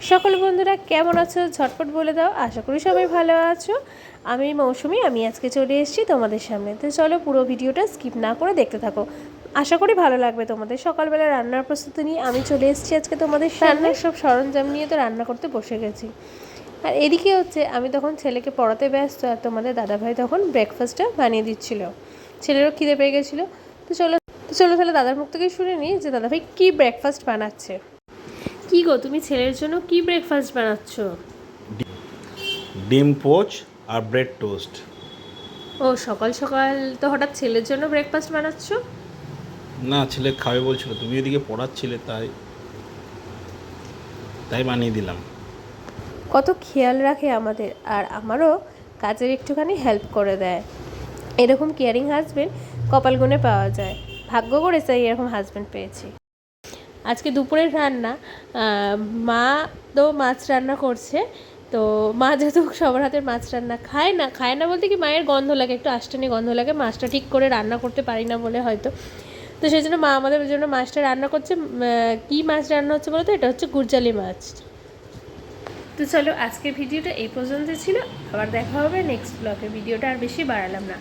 সকল বন্ধুরা কেমন আছো ঝটপট বলে দাও। আশা করি সবাই ভালো আছো। আমি মৌসুমি, আমি আজকে চলে এসেছি তোমাদের সামনে। তো চলো পুরো ভিডিওটা স্কিপ না করে দেখতে থাকো, আশা করি ভালো লাগবে তোমাদের। সকালবেলা রান্নার প্রস্তুতি নিয়ে আমি চলে এসেছি আজকে তোমাদের সামনে। সব সরঞ্জাম নিয়ে তো রান্না করতে বসে গেছি। আর এদিকে হচ্ছে আমি তখন ছেলেকে পড়াতে ব্যস্ত, আর তোমাদের দাদাভাই তখন ব্রেকফাস্টটা বানিয়ে দিচ্ছিল। ছেলেরও খিদে পেয়ে গেছিলো। তো চলো তাহলে দাদার মুখ থেকেই শুনে নিই যে দাদাভাই কী ব্রেকফাস্ট বানাচ্ছে। কি গো, তুমি ছেলের জন্য কি ব্রেকফাস্ট বানাচ্ছ? ডিম পোচ আর ব্রেড টোস্ট। ও সকাল সকাল তো হঠাৎ ছেলের জন্য ব্রেকফাস্ট বানাচ্ছ? না, ছেলে খাবে বলছিল, তুমি এদিকে পড়াচ্ছিলে তাই তাই বানিয়ে দিলাম। কত খেয়াল রাখে আমাদের, আর আমারও কাজের একটুখানি হেল্প করে দেয়। এরকম কেয়ারিং হাজবেন্ড কপাল গুণে পাওয়া যায়। ভাগ্য করে চাই এরকম হাজবেন্ড পেয়েছি। আজকে দুপুরের রান্না মা তো মাছ রান্না করছে। তো মা যেহেতু সবার হাতের মাছ রান্না খায় না বলতে কি, মায়ের গন্ধ লাগে, একটু আষ্টানি গন্ধ লাগে, মাছটা ঠিক করে রান্না করতে পারি না বলে হয়তো। তো সেই জন্য মা আমাদের জন্য মাছটা রান্না করছে। কী মাছ রান্না হচ্ছে বলো তো? এটা হচ্ছে গুরজালি মাছ। তো চলো আজকের ভিডিওটা এই পর্যন্ত ছিল। আবার দেখা হবে নেক্সট ব্লগে। ভিডিওটা আর বেশি বাড়ালাম না।